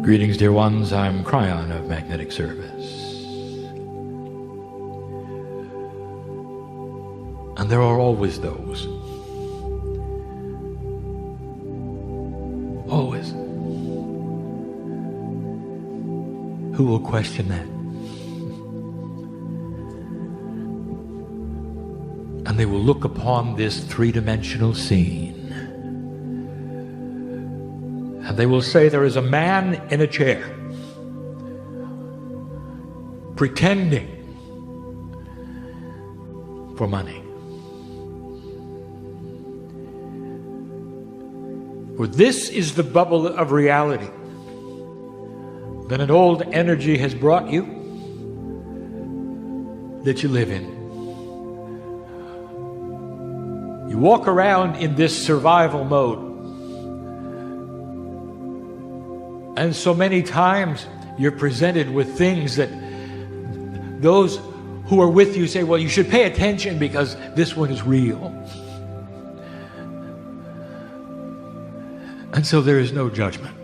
Greetings, dear ones. I'm Kryon of Magnetic Service. And there are always those, always, who will question that. And they will look upon this three-dimensional scene and they will say there is a man in a chair pretending for money. For this is the bubble of reality that an old energy has brought you that you live in. You walk around in this survival mode. And so many times you're presented with things that those who are with you say, well, you should pay attention because this one is real. And so there is no judgment.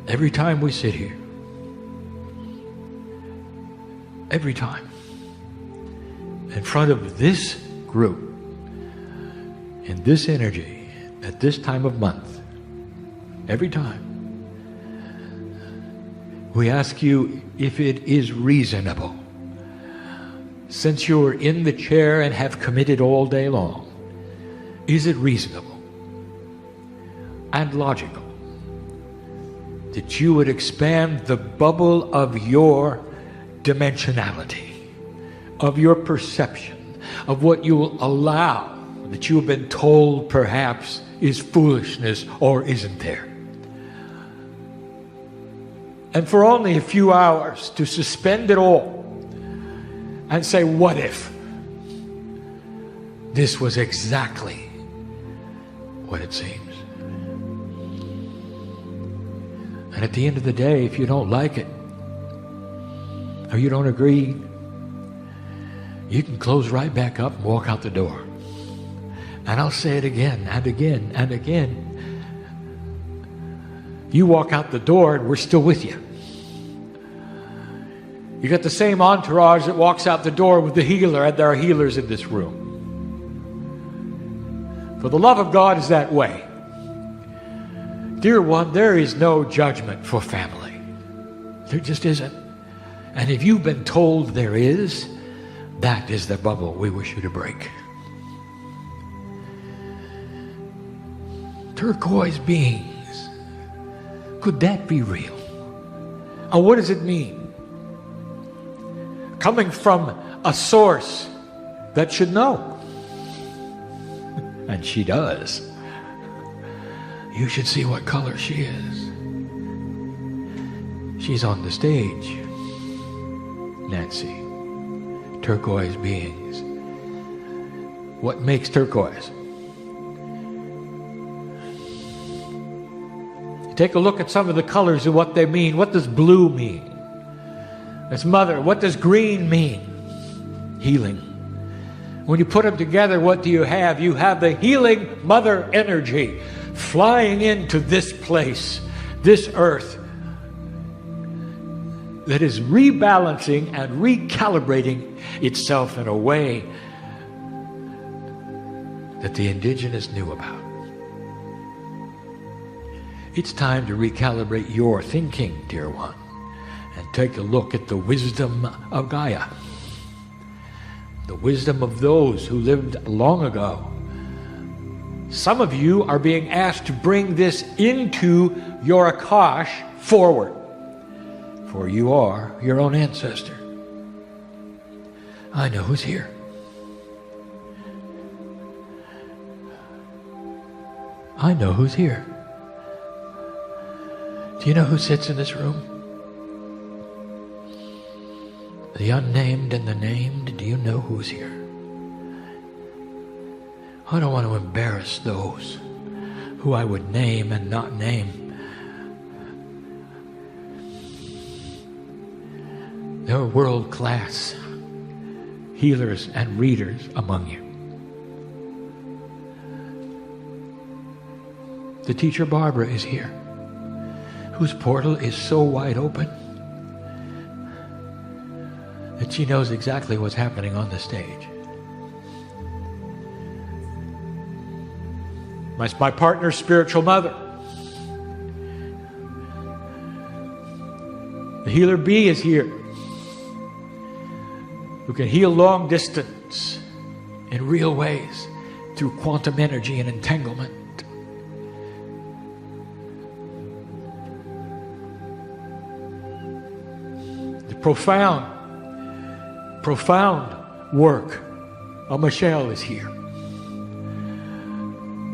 Every time we sit here, every time, in front of this group, in this energy, at this time of month, every time, we ask you if it is reasonable, since you're in the chair and have committed all day long, is it reasonable and logical that you would expand the bubble of your dimensionality, of your perception, of what you will allow, that you have been told perhaps is foolishness or isn't there? And for only a few hours to suspend it all and say, what if this was exactly what it seems? And at the end of the day, if you don't like it or you don't agree, you can close right back up and walk out the door. And I'll say it again and again and again. You walk out the door and we're still with you. You got the same entourage that walks out the door with the healer, and there are healers in this room. For the love of God is that way. Dear one, there is no judgment for family. There just isn't. And if you've been told there is, that is the bubble we wish you to break. Turquoise beings. Could that be real? And what does it mean? Coming from a source that should know. And she does. You should see what color she is. She's on the stage. Nancy. Turquoise beings. What makes turquoise? Take a look at some of the colors and what they mean. What does blue mean? That's mother. What does green mean? Healing. When you put them together, what do you have? You have the healing mother energy flying into this place, this earth, that is rebalancing and recalibrating itself in a way that the indigenous knew about. It's time to recalibrate your thinking, dear one, and take a look at the wisdom of Gaia, the wisdom of those who lived long ago. Some of you are being asked to bring this into your Akash forward, for you are your own ancestor. I know who's here. I know who's here. Do you know who sits in this room? The unnamed and the named. Do you know who's here? I don't want to embarrass those who I would name and not name. There are world-class healers and readers among you. The teacher Barbara is here, whose portal is so wide open that she knows exactly what's happening on the stage. My partner's spiritual mother. The healer B is here, who can heal long distance in real ways through quantum energy and entanglement. The profound work of Michelle is here,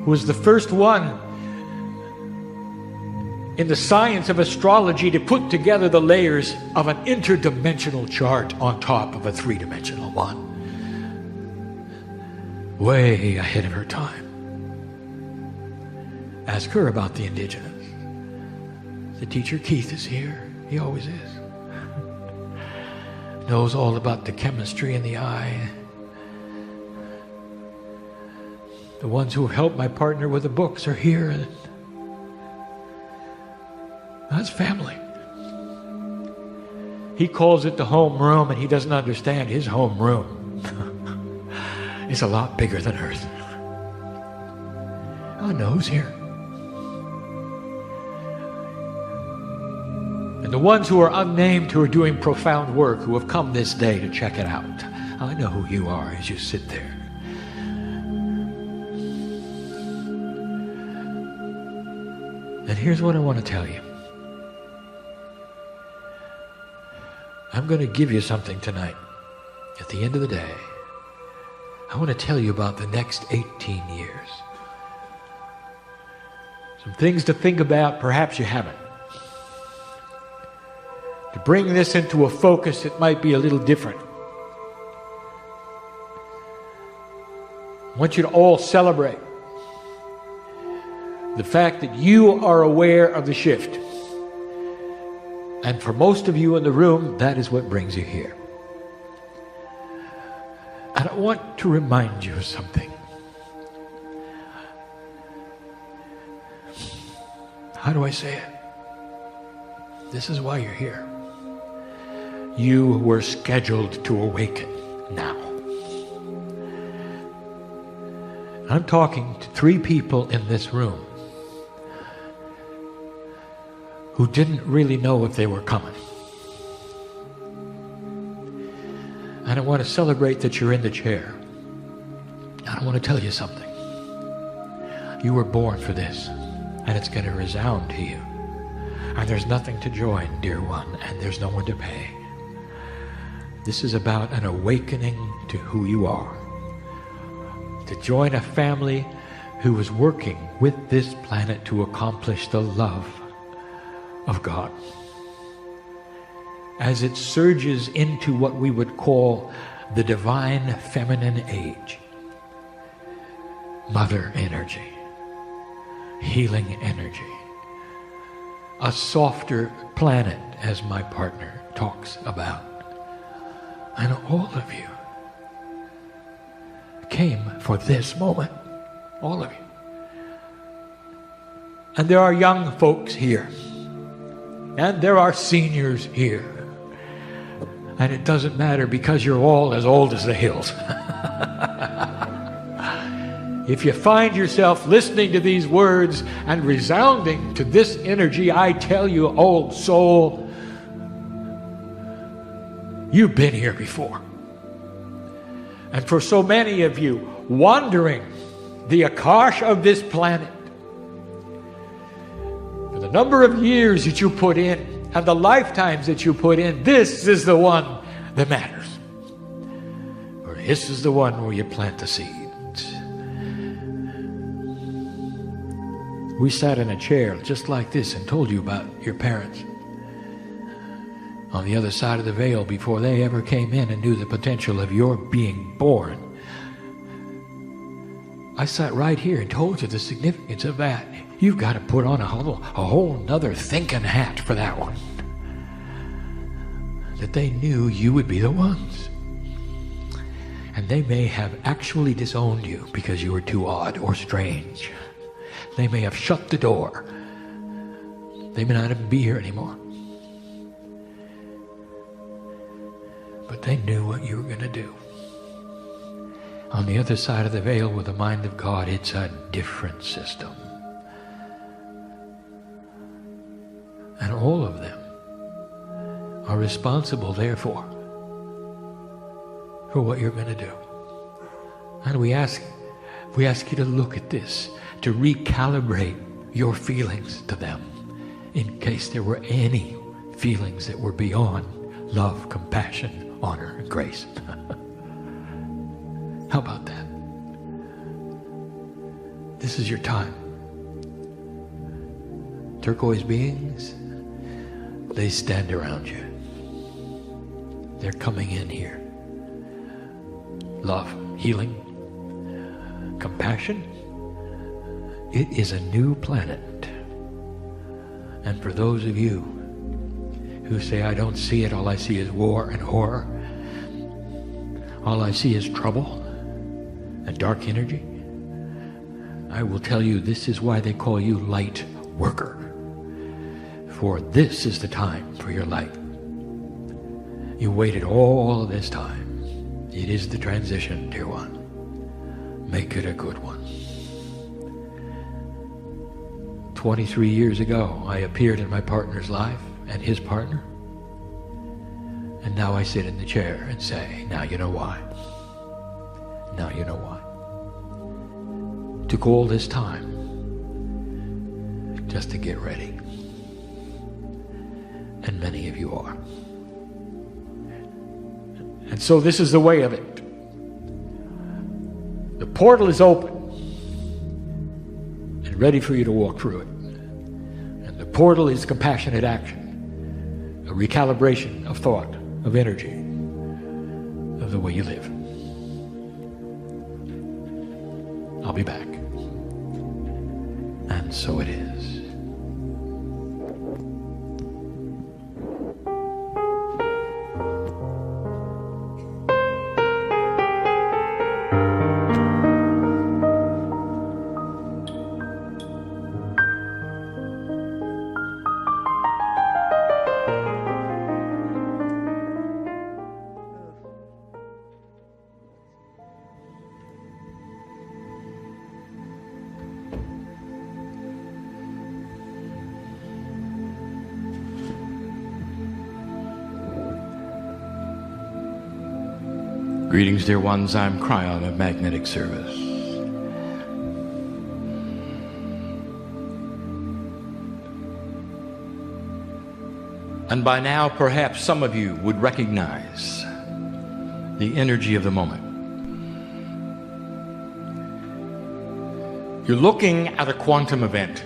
who was the first one in the science of astrology to put together the layers of an interdimensional chart on top of a three-dimensional one. Way ahead of her time. Ask her about the indigenous. The teacher Keith is here. He always is. Knows all about the chemistry in the eye. The ones who have helped my partner with the books are here. And that's family. He calls it the home room, and he doesn't understand his home room. It's a lot bigger than Earth. I know who's here. And the ones who are unnamed, who are doing profound work, who have come this day to check it out. I know who you are as you sit there. And here's what I want to tell you. I'm going to give you something tonight. At the end of the day, I want to tell you about the next 18 years. Some things to think about, perhaps you haven't. To bring this into a focus, it might be a little different. I want you to all celebrate the fact that you are aware of the shift. And for most of you in the room, that is what brings you here. And I want to remind you of something. How do I say it? This is why you're here. You were scheduled to awaken now. I'm talking to 3 people in this room who didn't really know if they were coming. And I want to celebrate that you're in the chair. And I want to tell you something. You were born for this, and it's going to resound to you. And there's nothing to join, dear one, and there's no one to pay. This is about an awakening to who you are. To join a family who is working with this planet to accomplish the love of God. As it surges into what we would call the divine feminine age. Mother energy. Healing energy. A softer planet, as my partner talks about. And all of you came for this moment. All of you. And there are young folks here. And there are seniors here. And it doesn't matter because you're all as old as the hills. If you find yourself listening to these words and resounding to this energy, I tell you, old soul, you've been here before. And for so many of you, wandering the Akash of this planet, for the number of years that you put in, and the lifetimes that you put in, this is the one that matters. Or this is the one where you plant the seeds. We sat in a chair just like this and told you about your parents on the other side of the veil before they ever came in and knew the potential of your being born. I sat right here and told you the significance of that. You've got to put on a whole nother thinking hat for that one. That they knew you would be the ones. And they may have actually disowned you because you were too odd or strange. They may have shut the door. They may not even be here anymore. But they knew what you were going to do. On the other side of the veil with the mind of God, it's a different system. And all of them are responsible, therefore, for what you're going to do. And we ask you to look at this, to recalibrate your feelings to them, in case there were any feelings that were beyond love, compassion, honor, and grace. How about that? This is your time. Turquoise beings, they stand around you. They're coming in here. Love, healing, compassion. It is a new planet. And for those of you who say, I don't see it, all I see is war and horror, all I see is trouble and dark energy, I will tell you, this is why they call you light worker. For this is the time for your light. You waited all of this time. It is the transition, dear one. Make it a good one. 23 years ago, I appeared in my partner's life and his partner. And now I sit in the chair and say, now you know why. Now you know why. Took all this time just to get ready. And many of you are. And so this is the way of it. The portal is open and ready for you to walk through it. And the portal is compassionate action, a recalibration of thought, of energy, of the way you live. I'll be back. And so it is. Greetings, dear ones. I'm Kryon of Magnetic Service. And by now, perhaps some of you would recognize the energy of the moment. You're looking at a quantum event.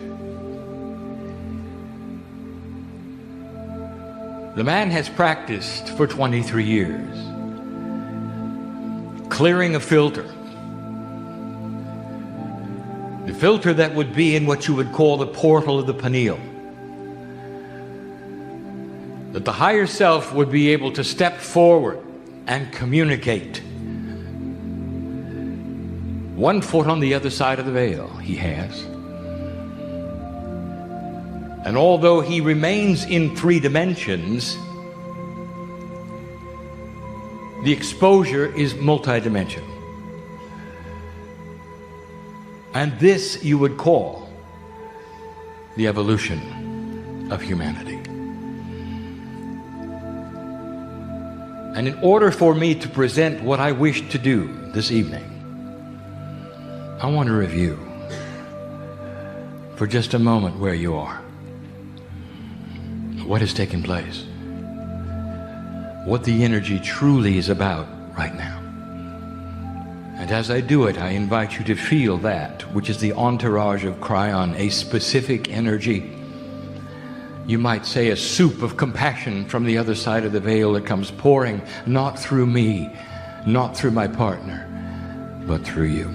The man has practiced for 23 years. Clearing a filter. The filter that would be in what you would call the portal of the pineal. That the higher self would be able to step forward and communicate. One foot on the other side of the veil, he has. And although he remains in 3 dimensions, the exposure is multidimensional. And this you would call the evolution of humanity. And in order for me to present what I wish to do this evening, I want to review for just a moment where you are. What has taken place? What the energy truly is about right now. And as I do it, I invite you to feel that, which is the entourage of Kryon, a specific energy. You might say a soup of compassion from the other side of the veil that comes pouring, not through me, not through my partner, but through you.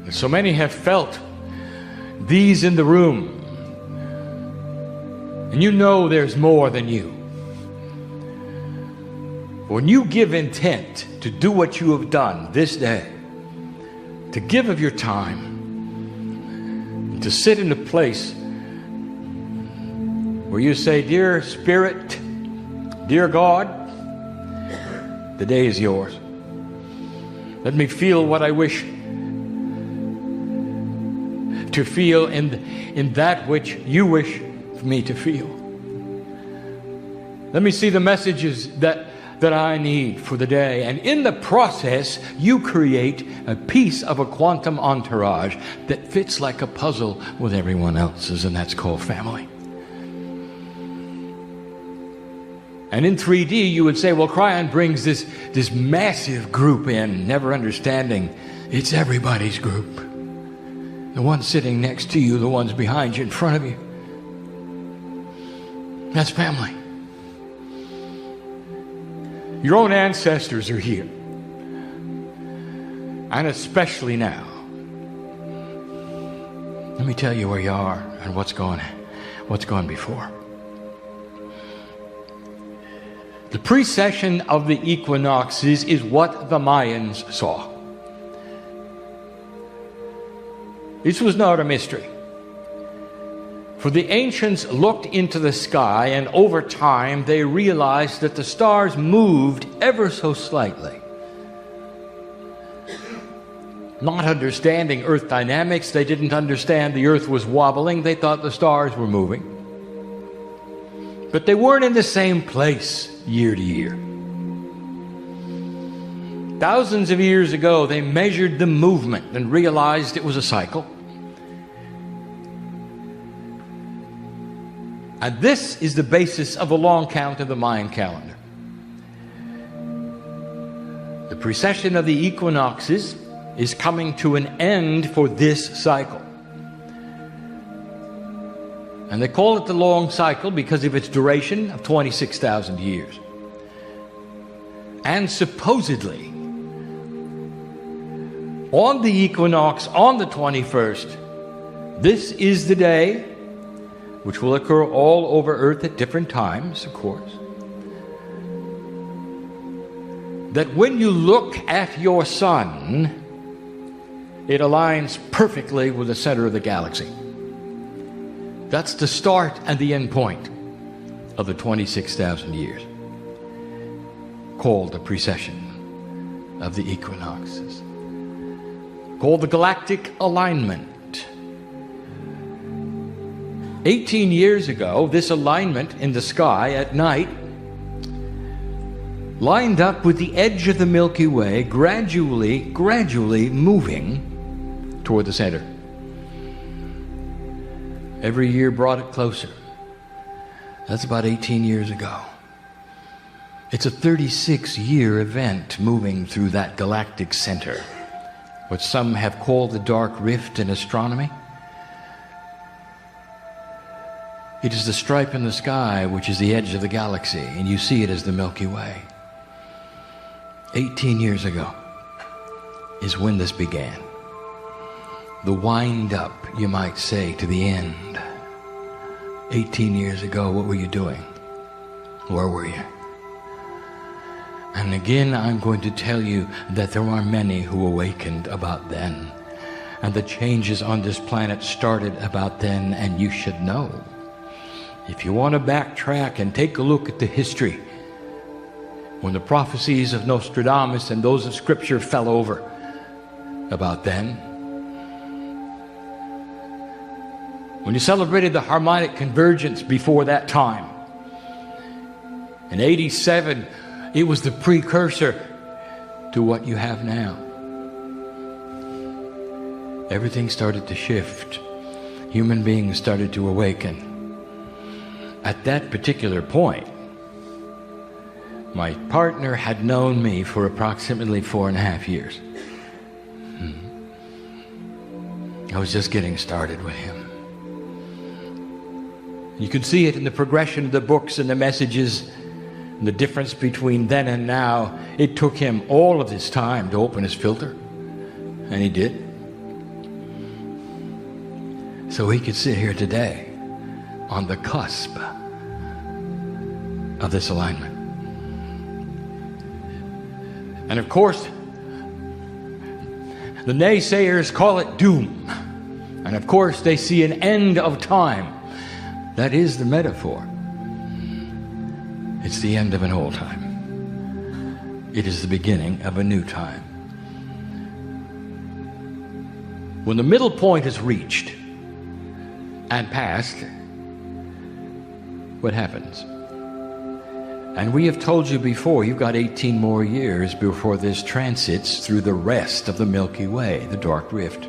And so many have felt these in the room. And you know there's more than you. When you give intent to do what you have done this day, to give of your time, and to sit in a place where you say, "Dear Spirit, dear God, the day is yours. Let me feel what I wish to feel in that which you wish for me to feel. Let me see the messages that I need for the day." And in the process, you create a piece of a quantum entourage that fits like a puzzle with everyone else's, and that's called family. And in 3D, you would say, well, Kryon brings this massive group in, never understanding it's everybody's group. The ones sitting next to you, the ones behind you, in front of you. That's family. Your own ancestors are here. And especially now. Let me tell you where you are and what's gone before. The precession of the equinoxes is what the Mayans saw. This was not a mystery. For the ancients looked into the sky, and over time they realized that the stars moved ever so slightly. Not understanding Earth dynamics, they didn't understand the Earth was wobbling. They thought the stars were moving. But they weren't in the same place year to year. Thousands of years ago, they measured the movement and realized it was a cycle. And this is the basis of the long count of the Mayan calendar. The precession of the equinoxes is coming to an end for this cycle. And they call it the long cycle because of its duration of 26,000 years. And supposedly, on the equinox, on the 21st, this is the day, which will occur all over Earth at different times, of course, that when you look at your sun, it aligns perfectly with the center of the galaxy. That's the start and the end point of the 26,000 years, called the precession of the equinoxes, called the galactic alignment. 18 years ago, this alignment in the sky at night lined up with the edge of the Milky Way, gradually moving toward the center. Every year brought it closer. That's about 18 years ago. It's a 36-year event moving through that galactic center, what some have called the dark rift in astronomy. It is the stripe in the sky which is the edge of the galaxy, and you see it as the Milky Way. 18 years ago is when this began. The wind up, you might say, to the end. 18 years ago, what were you doing? Where were you? And again, I'm going to tell you that there are many who awakened about then. And the changes on this planet started about then, and you should know. If you want to backtrack and take a look at the history, when the prophecies of Nostradamus and those of Scripture fell over about then, when you celebrated the harmonic convergence before that time, in 87, it was the precursor to what you have now. Everything started to shift. Human beings started to awaken. At that particular point, my partner had known me for approximately 4.5 years. I was just getting started with him. You can see it in the progression of the books and the messages, and the difference between then and now. It took him all of his time to open his filter, and he did. So he could sit here today on the cusp of this alignment. And of course, The naysayers call it doom. And of course, they see an end of time. That is the metaphor. It's the end of an old time. It is the beginning of a new time. When the middle point is reached and passed, what happens? And we have told you before, you've got 18 more years before this transits through the rest of the Milky Way, the dark rift.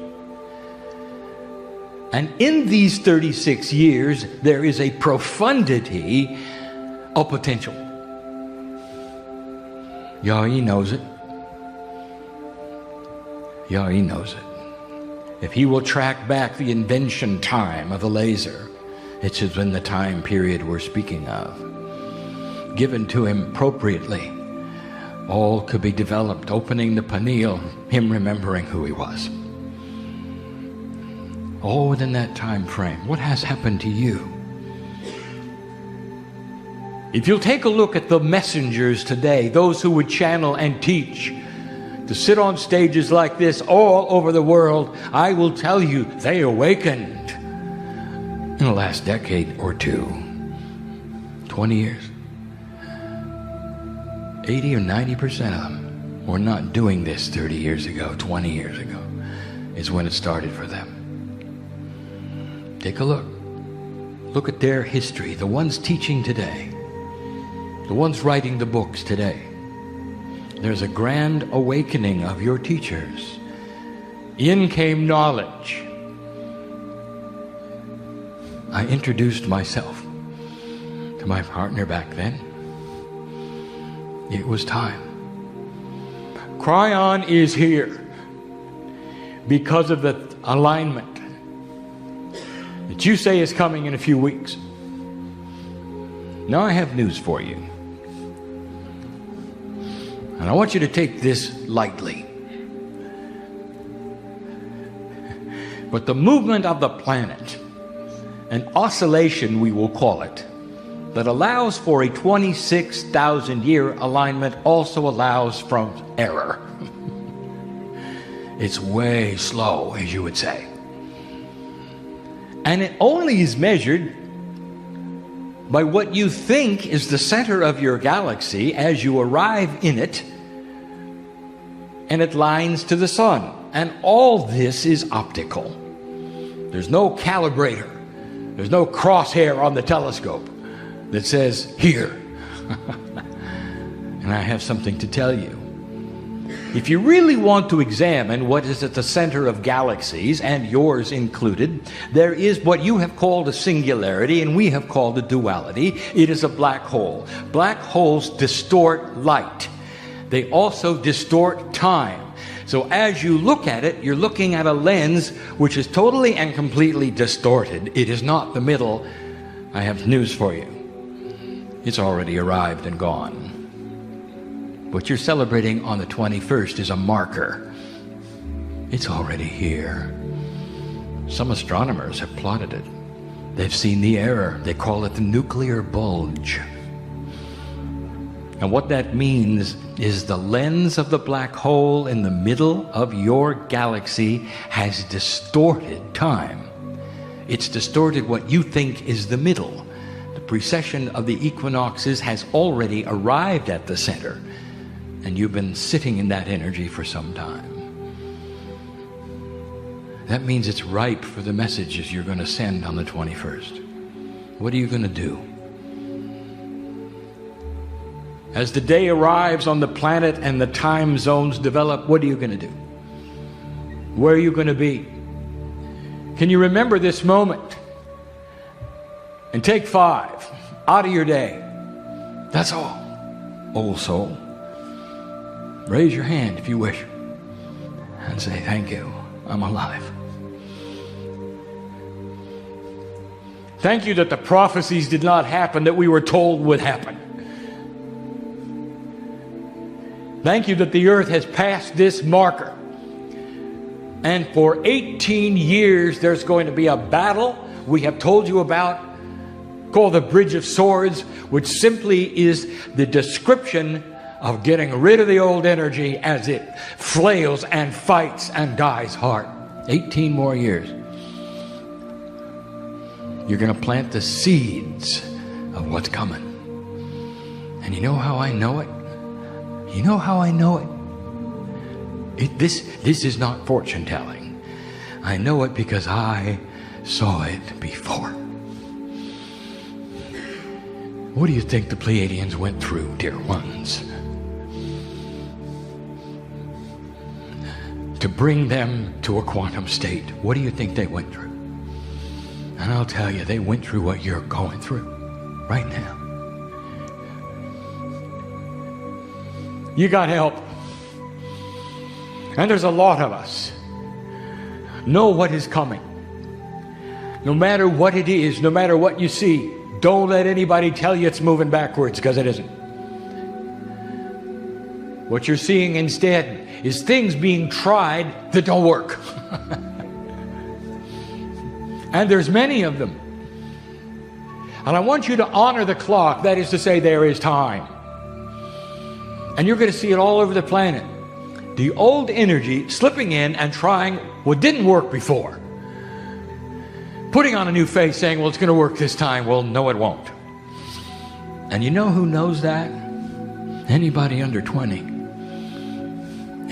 And in these 36 years, there is a profundity of potential. Yahweh knows it. Yahweh knows it. If he will track back the invention time of the laser, it's in the time period we're speaking of. Given to him appropriately, all could be developed, opening the pineal, him remembering who he was. All within that time frame. What has happened to you? If you'll take a look at the messengers today, those who would channel and teach, to sit on stages like this all over the world, I will tell you, they awakened in the last decade or two. 20 years. 80 or 90% of them were not doing this 30 years ago, 20 years ago, is when it started for them. Take a look. Look at their history, the ones teaching today, the ones writing the books today. There's a grand awakening of your teachers. In came knowledge. I introduced myself to my partner back then. It was time. Kryon is here because of the alignment that you say is coming in a few weeks. Now I have news for you. And I want you to take this lightly. But the movement of the planet, an oscillation we will call it, that allows for a 26,000-year alignment also allows from error. It's way slow, as you would say. And it only is measured by what you think is the center of your galaxy as you arrive in it, and it lines to the sun. And all this is optical. There's no calibrator. There's no crosshair on the telescope that says, here. And I have something to tell you. If you really want to examine what is at the center of galaxies, and yours included, there is what you have called a singularity, and we have called a duality. It is a black hole. Black holes distort light. They also distort time. So as you look at it, you're looking at a lens which is totally and completely distorted. It is not the middle. I have news for you. It's already arrived and gone. What you're celebrating on the 21st is a marker. It's already here. Some astronomers have plotted it. They've seen the error. They call it the nuclear bulge. And what that means is the lens of the black hole in the middle of your galaxy has distorted time. It's distorted what you think is the middle. The precession of the equinoxes has already arrived at the center. And you've been sitting in that energy for some time. That means it's ripe for the messages you're going to send on the 21st. What are you going to do? As the day arrives on the planet and the time zones develop, what are you going to do? Where are you going to be? Can you remember this moment? And take 5 out of your day. That's all. Old soul. Raise your hand if you wish and say, thank you, I'm alive. Thank you that the prophecies did not happen that we were told would happen. Thank you that the earth has passed this marker. And for 18 years there's going to be a battle we have told you about called the Bridge of Swords, which simply is the description of getting rid of the old energy as it flails and fights and dies hard. 18 more years. You're going to plant the seeds of what's coming. And you know how I know it? You know how I know it? This is not fortune telling. I know it because I saw it before. What do you think the Pleiadians went through, dear ones? To bring them to a quantum state, what do you think they went through? And I'll tell you, they went through what you're going through right now. You got help. And there's a lot of us. Know what is coming. No matter what it is, no matter what you see, don't let anybody tell you it's moving backwards, because it isn't. What you're seeing instead is things being tried that don't work. And there's many of them. And I want you to honor the clock. That is to say, there is time. And you're going to see it all over the planet. The old energy slipping in and trying what didn't work before. Putting on a new face saying, well, it's going to work this time. Well, no, it won't. And you know who knows that? Anybody under 20.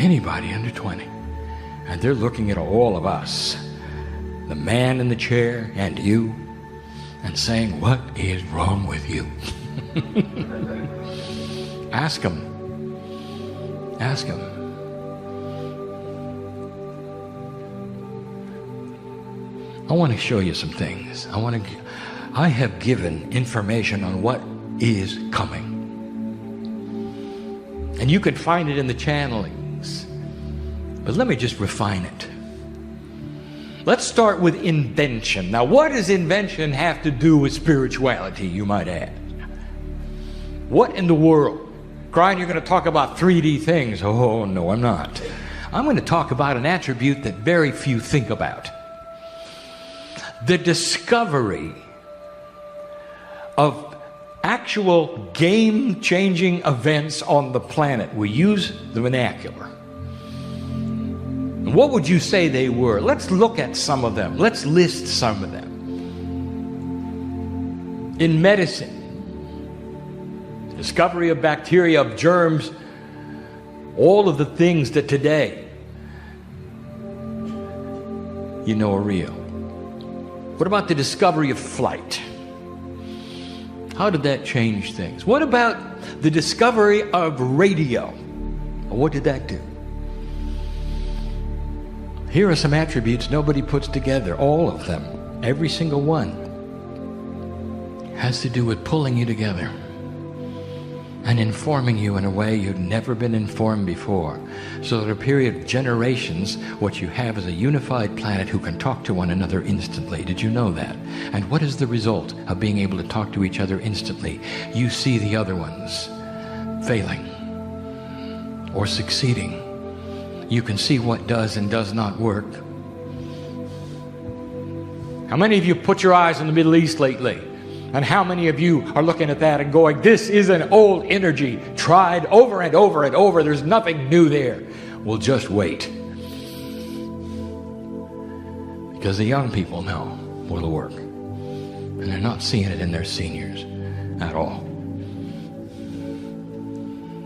Anybody under 20. And they're looking at all of us, the man in the chair and you, and saying, what is wrong with you? Ask them. Ask them. I want to show you some things. I have given information on what is coming. And you can find it in the channelings. But let me just refine it. Let's start with invention. Now, what does invention have to do with spirituality, you might ask? What in the world? Kryon, you're going to talk about 3D things. Oh, no, I'm not. I'm going to talk about an attribute that very few think about. The discovery of actual game-changing events on the planet. We use the vernacular. What would you say they were? Let's look at some of them. Let's list some of them. In medicine, the discovery of bacteria, of germs, all of the things that today you know are real. What about the discovery of flight? How did that change things? What about the discovery of radio? What did that do? Here are some attributes nobody puts together. All of them, every single one, has to do with pulling you together and informing you in a way you've never been informed before. So that a period of generations, what you have is a unified planet who can talk to one another instantly. Did you know that? And what is the result of being able to talk to each other instantly? You see the other ones failing or succeeding. You can see what does and does not work. How many of you put your eyes on the Middle East lately? And how many of you are looking at that and going, this is an old energy, tried over and over and over. There's nothing new there. Well, just wait. Because the young people know what'll work. And they're not seeing it in their seniors at all.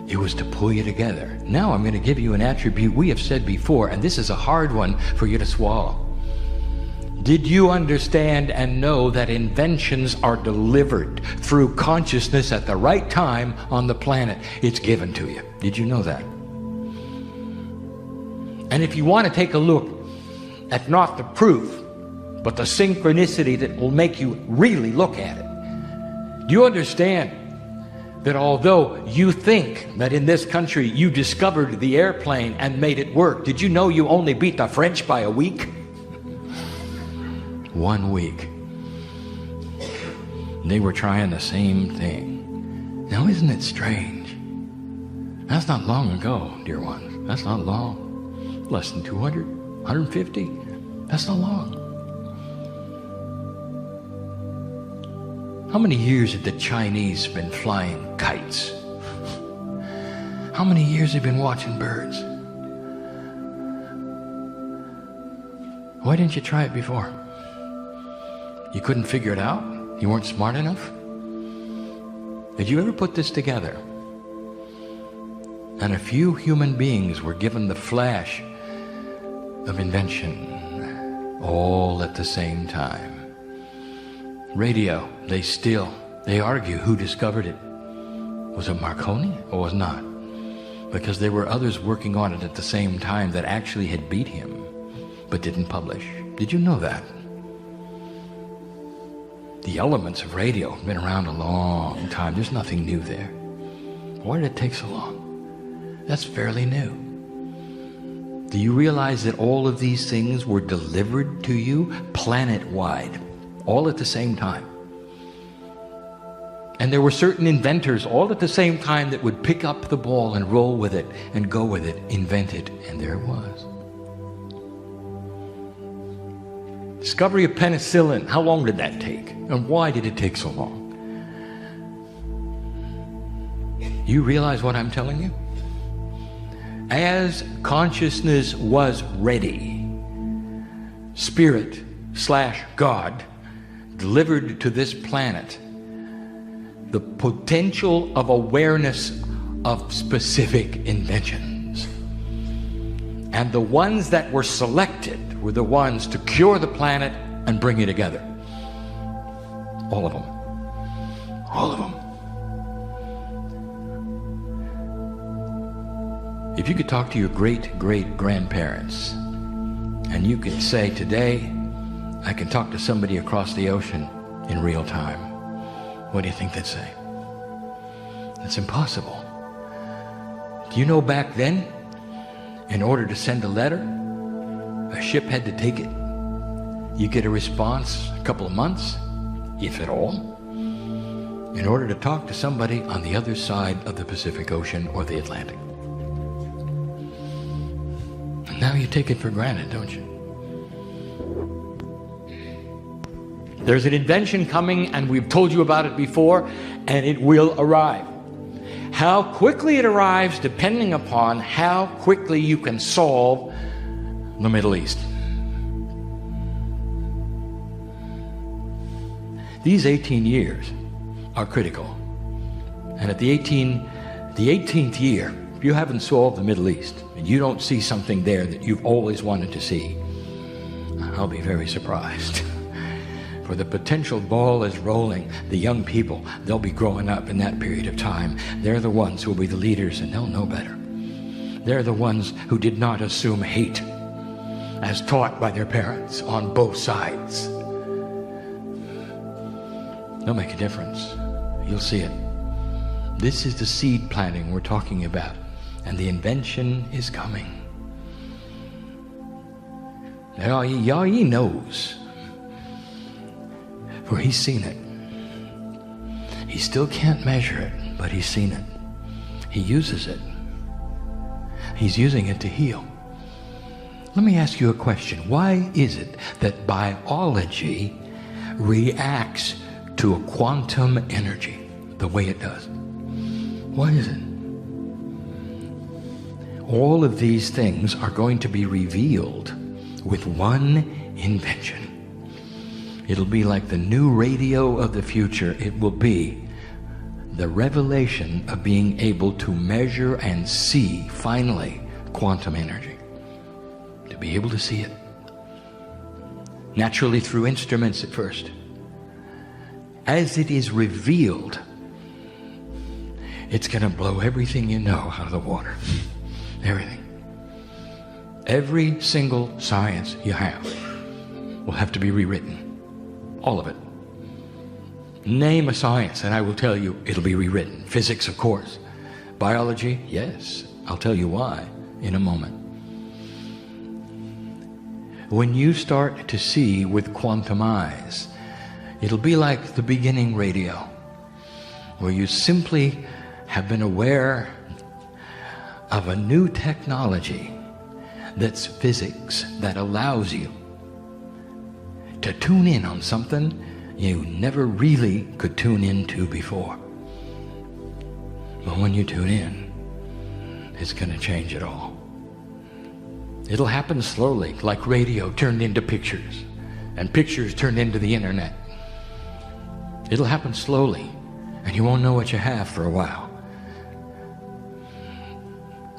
It was to pull you together. Now I'm going to give you an attribute we have said before, and this is a hard one for you to swallow. Did you understand and know that inventions are delivered through consciousness at the right time on the planet? It's given to you. Did you know that? And if you want to take a look at not the proof, but the synchronicity that will make you really look at it, do you understand that although you think that in this country you discovered the airplane and made it work, did you know you only beat the French by a week? 1 week. They were trying the same thing. Now, isn't it strange? That's not long ago, dear ones. That's not long. Less than 200, 150. That's not long. How many years had the Chinese been flying kites? How many years have you been watching birds? Why didn't you try it before? You couldn't figure it out? You weren't smart enough? Did you ever put this together? And a few human beings were given the flash of invention all at the same time. Radio, they argue who discovered it. Was it Marconi or was not? Because there were others working on it at the same time that actually had beat him, but didn't publish. Did you know that? The elements of radio have been around a long time. There's nothing new there. Why did it take so long? That's fairly new. Do you realize that all of these things were delivered to you planet-wide, all at the same time? And there were certain inventors all at the same time that would pick up the ball and roll with it and go with it, invent it, and there it was. Discovery of penicillin, how long did that take? And why did it take so long? You realize what I'm telling you? As consciousness was ready, Spirit/God delivered to this planet the potential of awareness of specific inventions. And the ones that were selected were the ones to cure the planet and bring it together. All of them. All of them. If you could talk to your great-great-grandparents and you could say, today, I can talk to somebody across the ocean in real time, what do you think they'd say? That's impossible. Do you know back then, in order to send a letter, a ship had to take it. You get a response a couple of months, if at all, in order to talk to somebody on the other side of the Pacific Ocean or the Atlantic. And now you take it for granted, don't you? There's an invention coming, and we've told you about it before, and it will arrive. How quickly it arrives depending upon how quickly you can solve the Middle East. These 18 years are critical. And at the 18th year, if you haven't solved the Middle East, and you don't see something there that you've always wanted to see, I'll be very surprised. For the potential ball is rolling. The young people, they'll be growing up in that period of time. They're the ones who will be the leaders, and they'll know better. They're the ones who did not assume hate as taught by their parents on both sides. They'll make a difference. You'll see it. This is the seed planting we're talking about, and the invention is coming. Now, he knows, for he's seen it. He still can't measure it, but he's seen it. He uses it. He's using it to heal. Let me ask you a question. Why is it that biology reacts to a quantum energy the way it does? Why is it? All of these things are going to be revealed with one invention. It'll be like the new radio of the future. It will be the revelation of being able to measure and see, finally, quantum energy. To be able to see it. Naturally through instruments at first. As it is revealed, it's going to blow everything you know out of the water. Everything. Every single science you have will have to be rewritten. All of it. Name a science and I will tell you it'll be rewritten. Physics, of course. Biology, yes. I'll tell you why in a moment. When you start to see with quantum eyes, it'll be like the beginning radio, where you simply have been aware of a new technology that's physics that allows you to tune in on something you never really could tune into before. But when you tune in, is going to change it all. It'll happen slowly, like radio turned into pictures, and pictures turned into the internet. It'll happen slowly, and you won't know what you have for a while.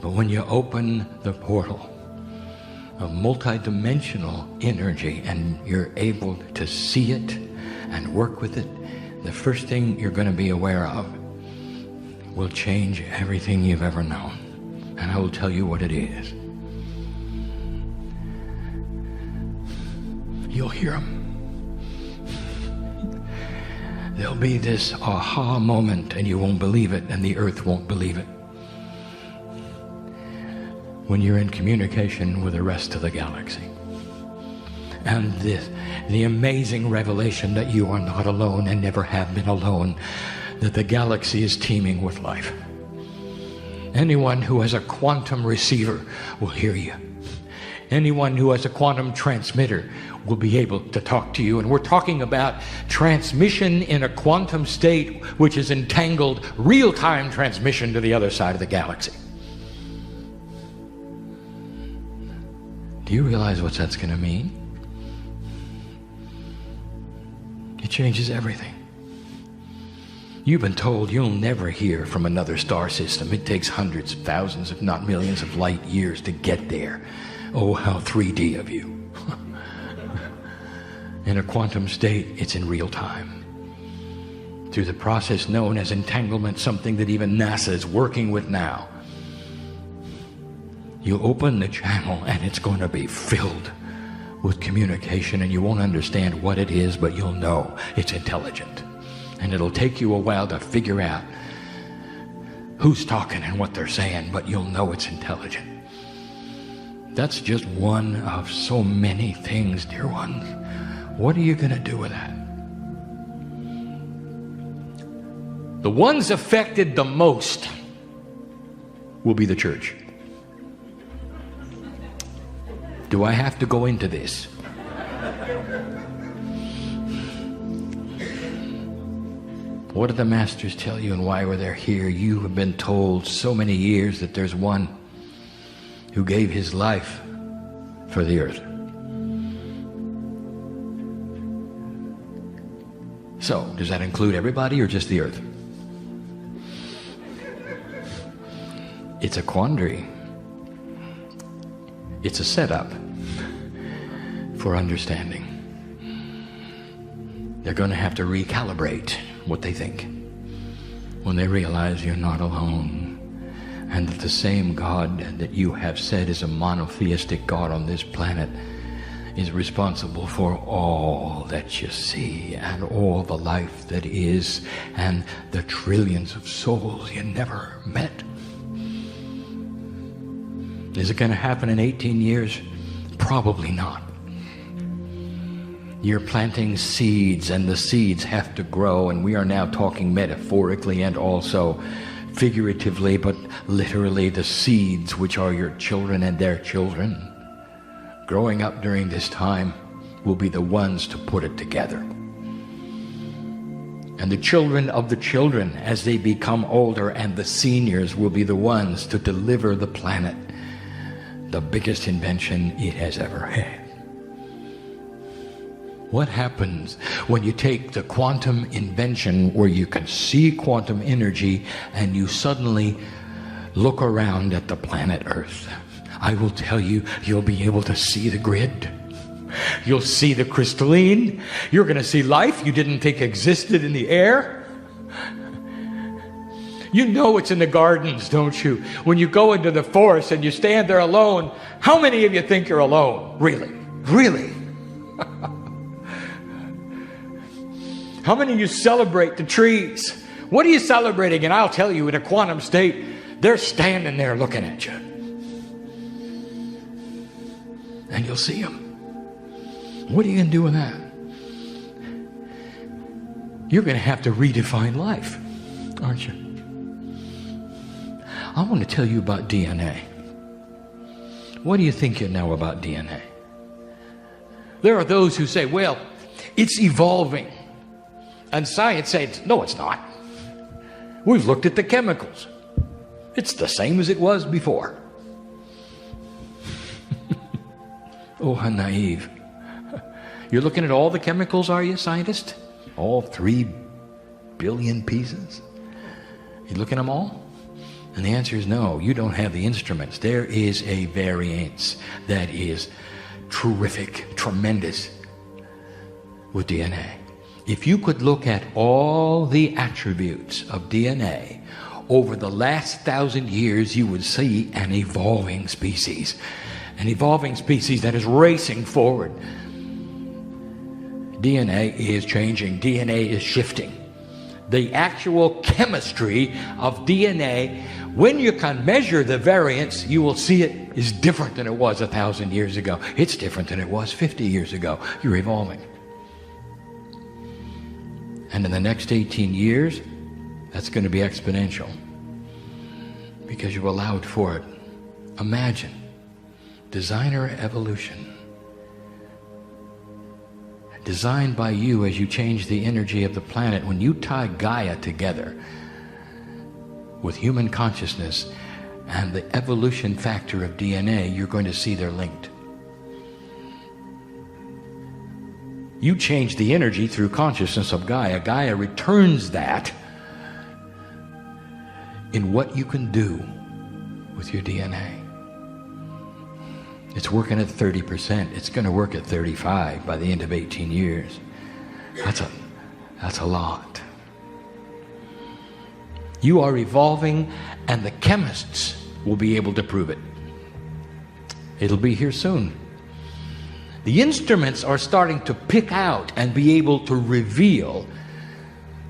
But when you open the portal of multidimensional energy and you're able to see it and work with it, the first thing you're going to be aware of will change everything you've ever known. And I will tell you what it is. You'll hear them. There'll be this aha moment, and you won't believe it, and the earth won't believe it. When you're in communication with the rest of the galaxy. And the amazing revelation that you are not alone and never have been alone, that the galaxy is teeming with life. Anyone who has a quantum receiver will hear you. Anyone who has a quantum transmitter will be able to talk to you. And we're talking about transmission in a quantum state, which is entangled real-time transmission to the other side of the galaxy. Do you realize what that's going to mean? It changes everything. You've been told you'll never hear from another star system. It takes hundreds of thousands, if not millions of light years to get there. Oh, how 3D of you. In a quantum state, it's in real time. Through the process known as entanglement, something that even NASA is working with now. You open the channel and it's going to be filled with communication, and you won't understand what it is, but you'll know it's intelligent. And it'll take you a while to figure out who's talking and what they're saying, but you'll know it's intelligent. That's just one of so many things, dear ones. What are you going to do with that? The ones affected the most will be the church. Do I have to go into this? What did the masters tell you, and why were they here? You have been told so many years that there's one who gave his life for the earth. So, does that include everybody or just the earth? It's a quandary. It's a setup for understanding. They're going to have to recalibrate what they think when they realize you're not alone, and that the same God that you have said is a monotheistic God on this planet is responsible for all that you see and all the life that is and the trillions of souls you never met. Is it going to happen in 18 years? Probably not. You're planting seeds, and the seeds have to grow, and we are now talking metaphorically and also figuratively, but literally the seeds, which are your children and their children, growing up during this time, will be the ones to put it together. And the children of the children, as they become older, and the seniors will be the ones to deliver the planet the biggest invention it has ever had. What happens when you take the quantum invention where you can see quantum energy and you suddenly look around at the planet Earth? I will tell you, you'll be able to see the grid. You'll see the crystalline. You're going to see life you didn't think existed in the air. You know it's in the gardens, don't you? When you go into the forest and you stand there alone, how many of you think you're alone? Really? Really? How many of you celebrate the trees? What are you celebrating? And I'll tell you, in a quantum state, they're standing there looking at you. And you'll see them. What are you going to do with that? You're going to have to redefine life, aren't you? I want to tell you about DNA. What do you think you know about DNA? There are those who say, well, it's evolving. And science says, no, it's not. We've looked at the chemicals. It's the same as it was before. Oh, how naive. You're looking at all the chemicals, are you, scientist? All 3 billion pieces? You looking at them all? And the answer is no, you don't have the instruments. There is a variance that is terrific, tremendous with DNA. If you could look at all the attributes of DNA over the last 1,000 years, you would see an evolving species. An evolving species that is racing forward. DNA is changing. DNA is shifting. The actual chemistry of DNA, when you can measure the variance, you will see it is different than it was 1,000 years ago. It's different than it was 50 years ago. You're evolving. And in the next 18 years, that's going to be exponential because you've allowed for it. Imagine designer evolution, designed by you as you change the energy of the planet. When you tie Gaia together with human consciousness and the evolution factor of DNA, you're going to see they're linked. You change the energy through consciousness of Gaia. Gaia returns that in what you can do with your DNA. It's working at 30%. It's going to work at 35 by the end of 18 years. That's a lot. You are evolving, and the chemists will be able to prove it. It'll be here soon. The instruments are starting to pick out and be able to reveal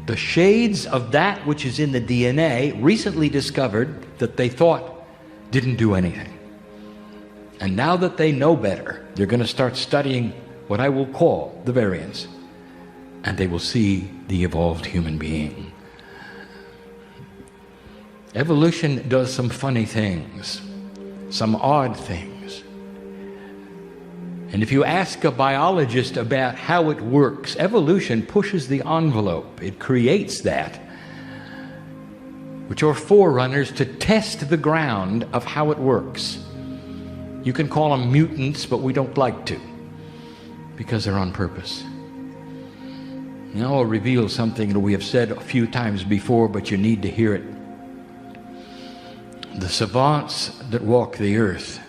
the shades of that which is in the DNA, recently discovered that they thought didn't do anything. And now that they know better, they're going to start studying what I will call the variance. And they will see the evolved human being. Evolution does some funny things, some odd things. And if you ask a biologist about how it works, evolution pushes the envelope. It creates that, which are forerunners to test the ground of how it works. You can call them mutants, but we don't like to, because they're on purpose. Now I'll reveal something that we have said a few times before, but you need to hear it. The savants that walk the earth,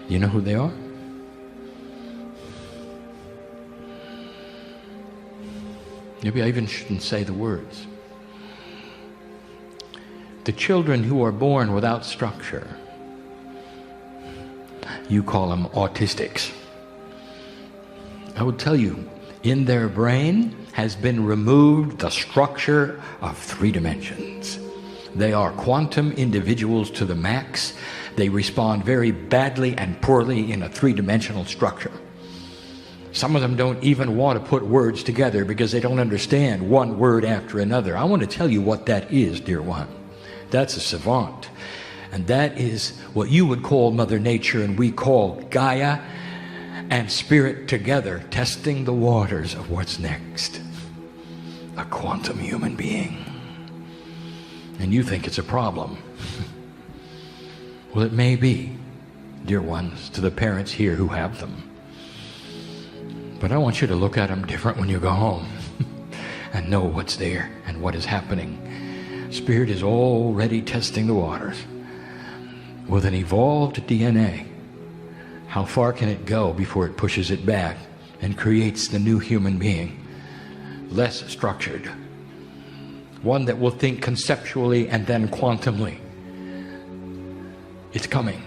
you know who they are? Maybe I even shouldn't say the words. The children who are born without structure, you call them autistics. I would tell you, in their brain has been removed the structure of 3 dimensions. They are quantum individuals to the max. They respond very badly and poorly in a 3-dimensional structure. Some of them don't even want to put words together because they don't understand one word after another. I want to tell you what that is, dear one. That's a savant. And that is what you would call Mother Nature and we call Gaia and Spirit together, testing the waters of what's next. A quantum human being. And you think it's a problem. Well, it may be, dear ones, to the parents here who have them. But I want you to look at them different when you go home and know what's there and what is happening. Spirit is already testing the waters with an evolved DNA. How far can it go before it pushes it back and creates the new human being? Less structured. One that will think conceptually and then quantumly. It's coming.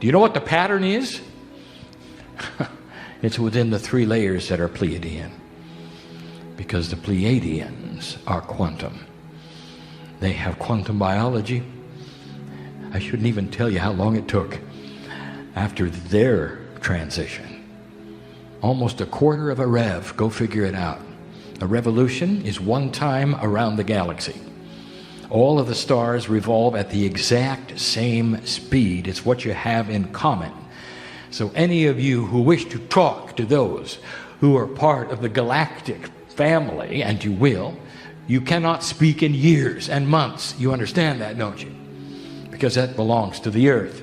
Do you know what the pattern is? It's within the 3 layers that are Pleiadian. Because the Pleiadians are quantum. They have quantum biology. I shouldn't even tell you how long it took after their transition. Almost a quarter of a rev. Go figure it out. A revolution is 1 time around the galaxy. All of the stars revolve at the exact same speed. It's what you have in common. So any of you who wish to talk to those who are part of the galactic family, and you will, you cannot speak in years and months. You understand that, don't you? Because that belongs to the earth.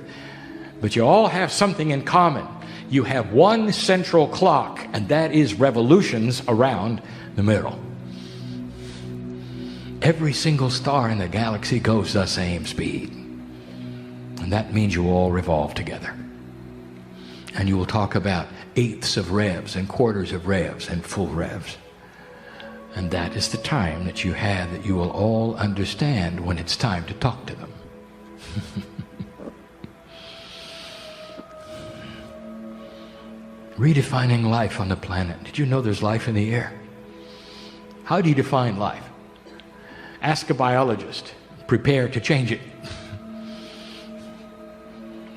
But you all have something in common. You have one central clock, and that is revolutions around the middle. Every single star in the galaxy goes the same speed. And that means you all revolve together. And you will talk about eighths of revs and quarters of revs and full revs. And that is the time that you have that you will all understand when it's time to talk to them. Redefining life on the planet. Did you know there's life in the air? How do you define life? Ask a biologist. Prepare to change it.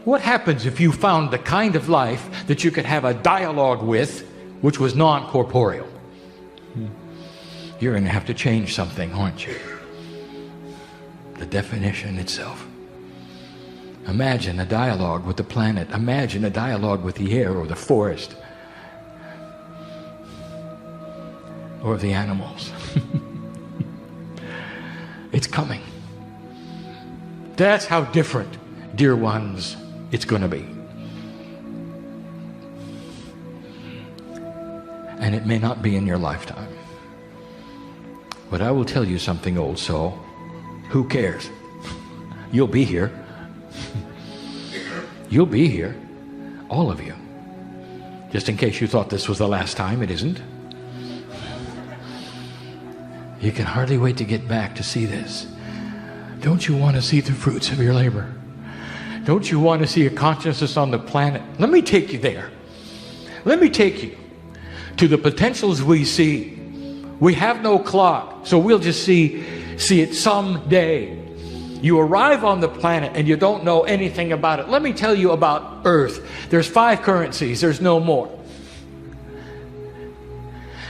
What happens if you found the kind of life that you could have a dialogue with which was non-corporeal? You're going to have to change something, aren't you? The definition itself. Imagine a dialogue with the planet. Imagine a dialogue with the air or the forest or the animals. It's coming. That's how different, dear ones, it's going to be. And it may not be in your lifetime. But I will tell you something, old soul. Who cares? You'll be here. You'll be here. All of you. Just in case you thought this was the last time, it isn't. You can hardly wait to get back to see this. Don't you want to see the fruits of your labor? Don't you want to see a consciousness on the planet? Let me take you there. Let me take you to the potentials we see. We have no clock, so we'll just see it someday. You arrive on the planet and you don't know anything about it. Let me tell you about Earth. There's 5 currencies. There's no more.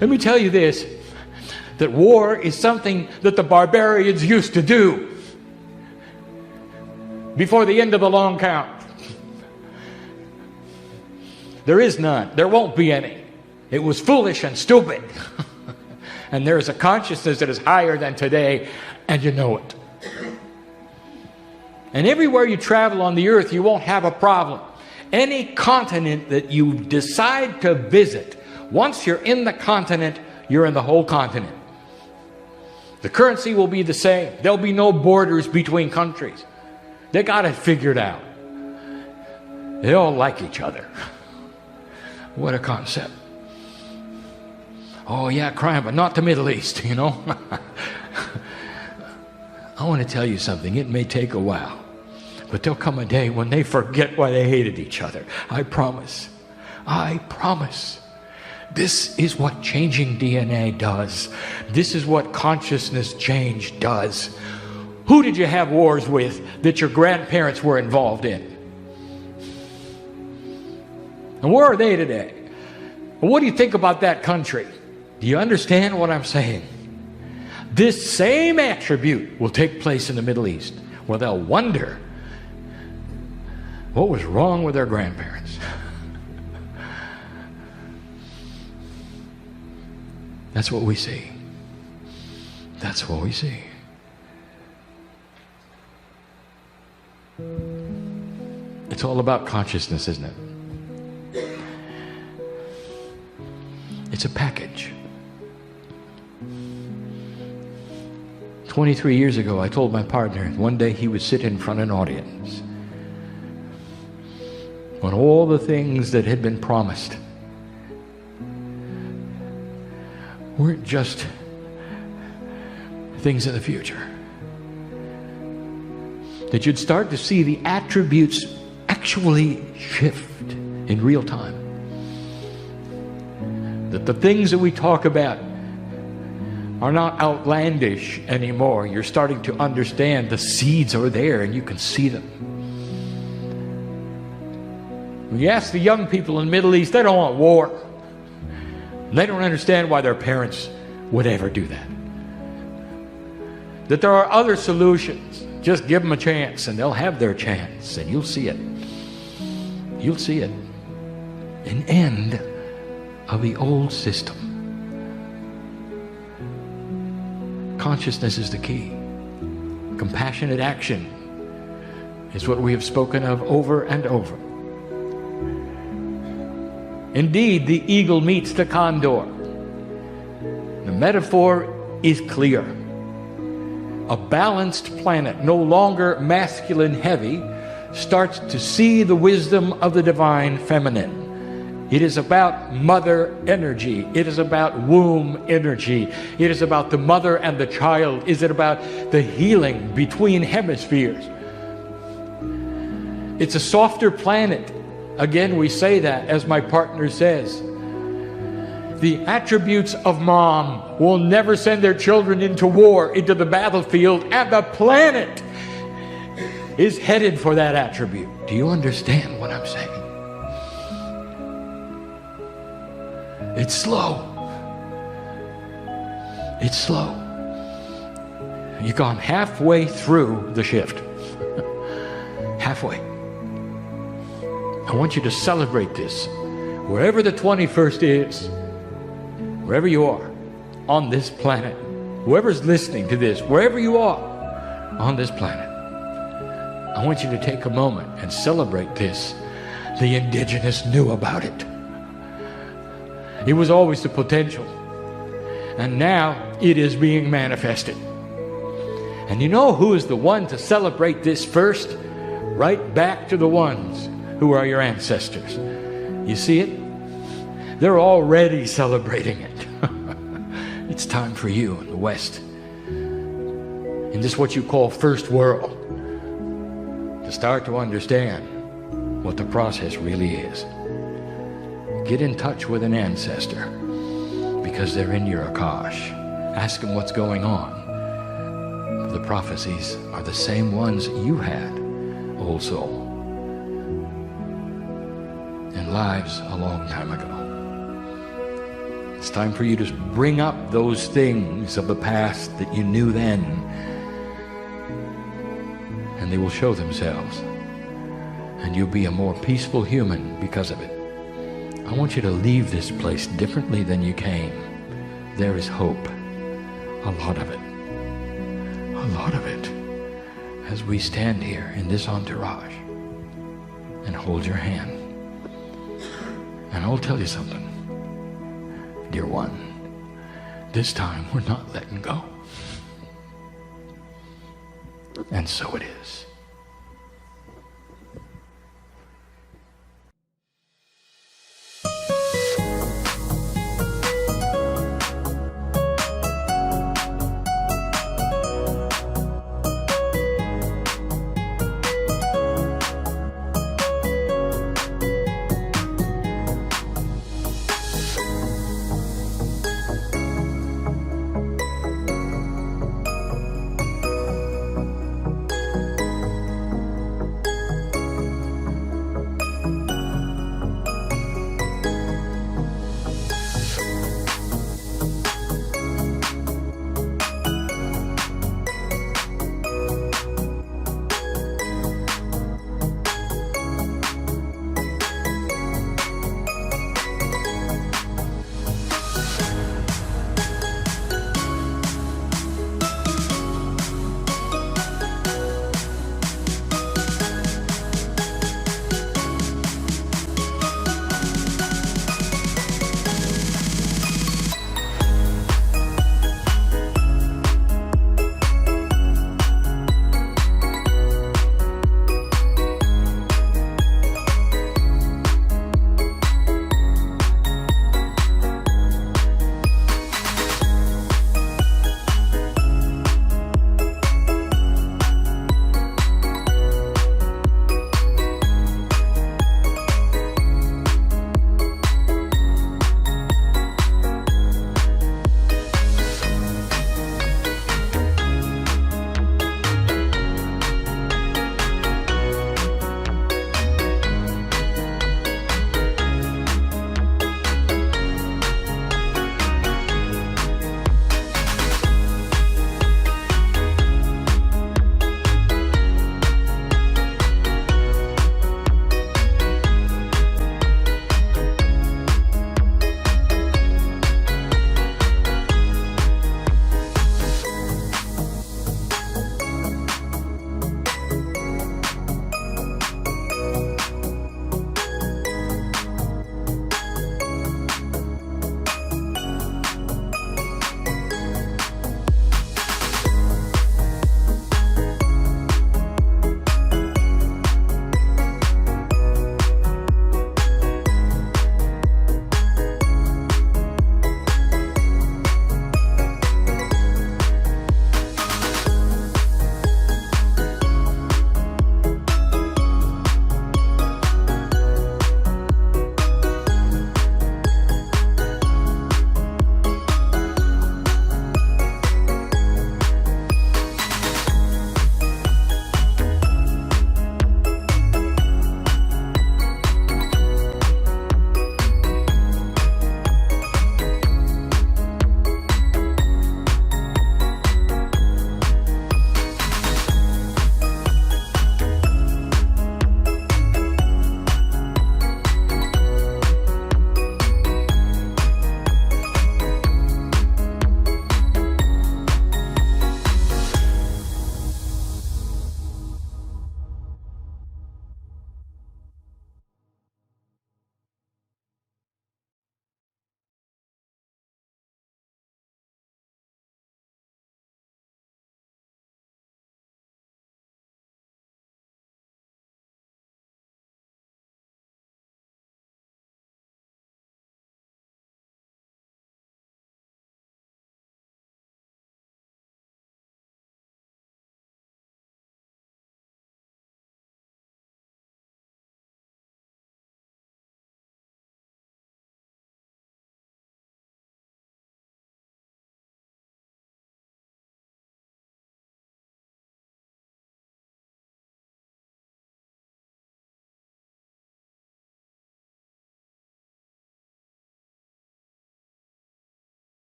Let me tell you this, that war is something that the barbarians used to do before the end of the long count. There is none. There won't be any. It was foolish and stupid. And there is a consciousness that is higher than today, and you know it. And everywhere you travel on the earth, you won't have a problem. Any continent that you decide to visit, once you're in the continent, you're in the whole continent. The currency will be the same. There'll be no borders between countries. They got it figured out. They all like each other. What a concept. Oh yeah, crime, but not the Middle East, you know. I want to tell you something. It may take a while, but there'll come a day when they forget why they hated each other. I promise. I promise. This is what changing DNA does. This is what consciousness change does. Who did you have wars with that your grandparents were involved in? And where are they today? What do you think about that country? Do you understand what I'm saying? This same attribute will take place in the Middle East, where they'll wonder what was wrong with their grandparents. That's what we see. That's what we see. It's all about consciousness, isn't it? It's a package. 23 years ago, I told my partner one day he would sit in front of an audience when all the things that had been promised weren't just things in the future. That you'd start to see the attributes actually shift in real time. That the things that we talk about are not outlandish anymore. You're starting to understand the seeds are there and you can see them. When you ask the young people in the Middle East, they don't want war. They don't understand why their parents would ever do that. That there are other solutions. Just give them a chance and they'll have their chance and you'll see it. You'll see it. An end of the old system. Consciousness is the key. Compassionate action is what we have spoken of over and over. Indeed, the eagle meets the condor. The metaphor is clear. A balanced planet, no longer masculine heavy, starts to see the wisdom of the divine feminine. It is about mother energy. It is about womb energy. It is about the mother and the child. Is it about the healing between hemispheres? It's a softer planet. Again, we say that, as my partner says. The attributes of mom will never send their children into war, into the battlefield, and the planet is headed for that attribute. Do you understand what I'm saying? It's slow. It's slow. You've gone halfway through the shift. Halfway. I want you to celebrate this. Wherever the 21st is, wherever you are on this planet, whoever's listening to this, wherever you are on this planet, I want you to take a moment and celebrate this. The indigenous knew about it. It was always the potential. And now it is being manifested. And you know who is the one to celebrate this first? Right back to the ones who are your ancestors. You see it? They're already celebrating it. It's time for you in the West, in this what you call first world, to start to understand what the process really is. Get in touch with an ancestor, because they're in your Akash. Ask them what's going on. The prophecies are the same ones you had, old soul, in lives a long time ago. It's time for you to bring up those things of the past that you knew then, and they will show themselves, and you'll be a more peaceful human because of it. I want you to leave this place differently than you came. There is hope. A lot of it. A lot of it. As we stand here in this entourage and hold your hand. And I'll tell you something, dear one. This time we're not letting go. And so it is.